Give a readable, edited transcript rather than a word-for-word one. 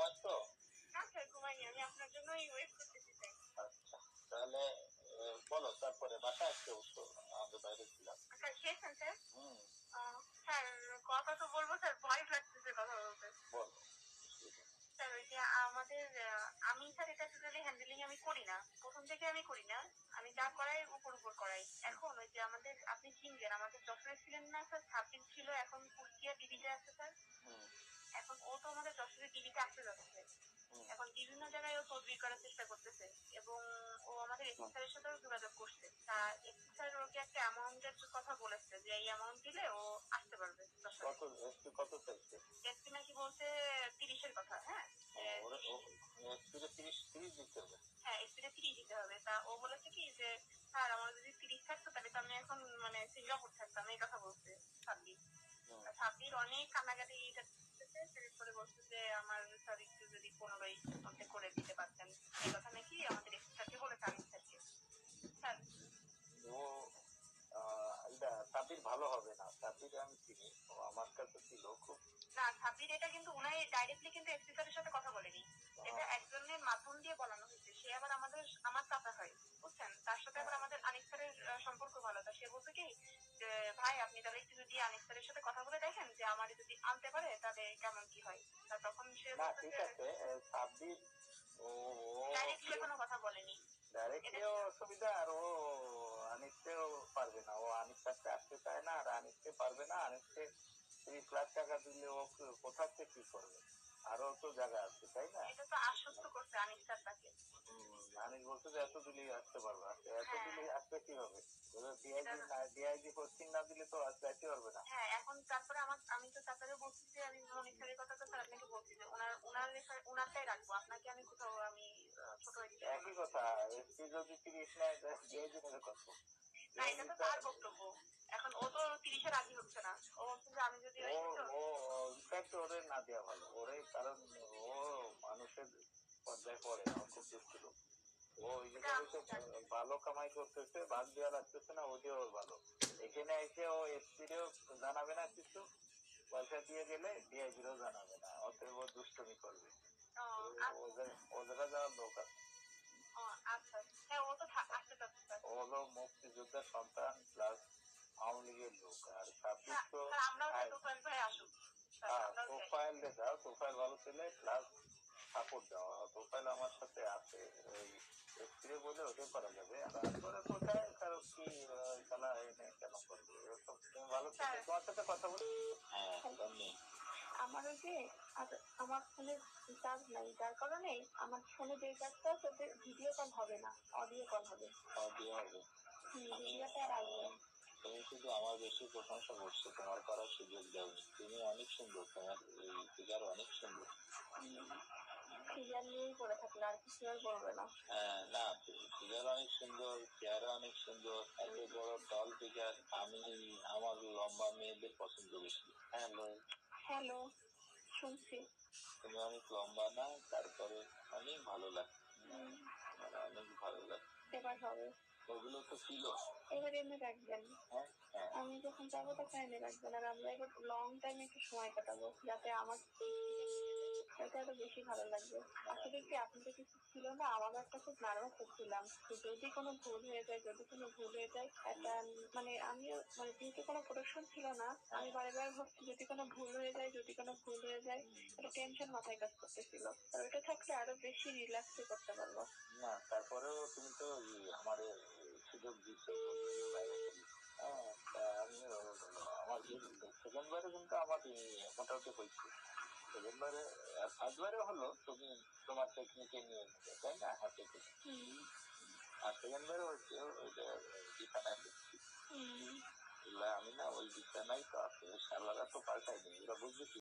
ঘুমাচ্ছ? না স্যার, ঘুমাইনি, আমি আপনার জন্যই ওয়েট করতেছি স্যার। আচ্ছা, তাহলে বলো, তারপরে বাসায় আসতে অবশ্য আমাদের বাইরে ছিলাম। স্যার খেয়েছেন স্যার? হুম, স্যার কথা তো বলবো স্যার, ভয় লাগতেছে কথা বলতে। বলো। স্যার ওই যে আমাদের আমি স্যার এটা টোটালি হ্যান্ডেলিং আমি করি না, প্রথম থেকে আমি করি না, আমি যা করাই উপর উপর করাই। এখন ওই যে আমাদের আপনি চিনবেন, আমাদের যশোরে ছিলেন না স্যার, ছাব্বিশ ছিল, এখন কুষ্টিয়া ডিবিতে আছে স্যার। হুম, এখন ও তো আমাদের যশোরের ডিবিতে আসতে যাচ্ছে, হুম, এখন বিভিন্ন জায়গায় ও তদবির করার চেষ্টা করতেছে, এবং ও আমাদের এসপি স্যারের সাথেও যোগাযোগ করছে। তা এসপি স্যার ওকে একটা অ্যামাউন্টের কথা বলেছে যে এই অ্যামাউন্ট দিলে ও আসতে পারবে যশোরে। কত চাইছে? এসপি নাকি বলছে 30-এর কথা। হ্যাঁ, এসপিরে 30 দিতে হবে। হ্যাঁ, এসপিরে 30 দিতে হবে। তা ও বলেছে কি যে স্যার আমার যদি 30 থাকতো তাহলে তো আমি এখন মানে সিঙ্গাপুর থাকতাম, এই কথা বলছে সাব্বির। সাব্বির অনেক কান্নাকাটি করতেছে, এরপরে বলছে যে আমার স্যার একটু যদি 15-ই মধ্যে করে দিতে পারতেন, এই কথা নাকি আমাদের এসপি স্যারকে বলেছে, আমি স্যারকে। স্যার ও এটা সাব্বির ভালো হবে না, সাব্বির আমি চিনি, ও আমার কাছে ছিল খুব। না, সাব্বির এটা কিন্তু উনাই ডাইরেক্টলি কিন্তু এসপি স্যারের সাথে কথা বলেনি, এটা একজনের মাধ্যম দিয়ে বলানো হয়েছে। সে আবার আমার চাচা হয়, বুঝছেন, তার সাথে আবার আমাদের আনিস স্যারের সম্পর্ক ভালো। তা সে বলছে কি যে ভাই আপনি তাহলে একটু যদি আনিস স্যারের সাথে কথা বলে দেখেন যে আমার যদি আনতে পারে তাহলে কেমন কি হয়। তা তখন সে ঠিক আছে, সাব্বির ও ডাইরেক্টলি কোনো কথা বলেনি। ডাইরেক্টলি অসুবিধা, আর ও আনিসকেও পারবে না, ও আনিস কাছে আসতে চায় না, আর আনিসকে পারবে না। আনিসকে 30 লাখ টাকা দিলে ও কোথা থেকে কি করবে? আরো তো জায়গা আছে, তাই না? এটা তো আশ্বস্ত করছে আনিস স্যার তাকে। আনিস বলছে যে এত দিলেই আসতে পারবে, এত দিলেই আসতে কি হবে? ডিআইজি পোস্টিং না দিলে তো আসতে পারবে না। হ্যাঁ, এখন তারপরে আমি তো তারপরে বলছি যে আমি মনির স্যারের কথা তো স্যার আপনাকে বলছি যে ওনারটাই রাখবো, আপনাকে আমি কোথাও আমি ছোট হয়ে দিতে একই কথা, এসপি যদি 30 নেয় ডিআইজি নেবে কত? না, এটা তো তার বক্তব্য। এখন ও তো 30-এ রাজি হচ্ছে না, ও বলছে যে আমি যদি ওরে না দেওয়া ভালো ওরে, কারণ ও মানুষের পর্যায়ে পড়ে না, ও খুব দুষ্ট লোক। ও ভালো কামাই করতেছে, ভাগ দেওয়া লাগতেছে না, ওদিও ওর ভালো। এখানে এসে ও এসপিরেও জানাবে না কিছু, পয়সা দিয়ে গেলে ডিআইজিরও জানাবে না, অতএব ও দুষ্টমি করবে। ও জায়গা যাওয়ার লোক আছে। আচ্ছা, হ্যাঁ, ও তো আসতে চাচ্ছে। ও হলো মুক্তিযোদ্ধার সন্তান প্লাস আওয়ামী লীগের লোক, আর সাব্বির তো প্রোফাইল দাও, প্রোফাইল ভালো ছিল, প্লাস সাপোর্ট দেওয়া। প্রোফাইল আমার সাথে আছে, ওই এক্সপিরে বলে ওটা করা যাবে। আর তারপরে কোথায় কারো কি খেলা এনে কেন করবে, তুমি ভালো থাকবে, তোমার সাথে কথা বলি। হ্যাঁ, আমার ওই যে আমার ফোনে রিচার্জ নাই, যার কারণে আমার ফোনে যে রিচার্জটা আছে ভিডিও কল হবে না, অডিও কল হবে। অডিও হবে, ভিডিওতে আর আসবে না। তুমি শুধু আমার বেশি প্রশংসা করছো, তোমার করার সুযোগ দেওনি। তুমি অনেক সুন্দর, তোমার এই ফিগার অনেক সুন্দর। ফিগার নিয়েই পড়ে থাকলে আর কিছু আর বলবে না। না, ফিগার অনেক সুন্দর, চেয়ার অনেক সুন্দর, এত বড় টল ফিগার। আমার লম্বা মেয়েদের পছন্দ বেশি। হ্যালো হ্যালো, শুনছি। তুমি অনেক লম্বা না, তারপরে অনেক ভালো লাগে, অনেক ভালো লাগে। এবার হবে, ওগুলো তো ছিল। এবার এনে রাখবেন। আমি যখন যাবো তখন এনে রাখবেন, আর আমরা এবার লং টাইম একটু সময় কাটাবো, যাতে আমার এটা আরো বেশি ভালো লাগবে। আসলে কি আপনি তো কিছু ছিল না, আমারও একটা খুব নার্ভাস হচ্ছিলাম যদি কোনো ভুল হয়ে যায়, একটা মানে আমিও মানে যেহেতু কোনো প্রোডাকশন ছিল না, আমি বারবার ভাবছি যদি কোনো ভুল হয়ে যায়, একটা টেনশন মাথায় কাজ করতেছিল। আর ওটা থাকলে আরো বেশি রিল্যাক্সে করতে পারবো। না, তারপরেও তুমি তো আমার সুযোগ দিচ্ছ, আমার সেকেন্ড বারে কিন্তু আমার মোটামুটি হয়েছে। সেকেন্ড বারে, ফার্স্ট বারে হলো তুমি তোমার টেকনিকে নিয়ে নেবে, তাই না, হাতে থেকে। আর সেকেন্ড বারে হচ্ছে ওইটা বিছানায় করছি, আমি না ওই বিছানায় তো আছে, সালারা তো পাল্টাইনি, ওরা বুঝবে কি।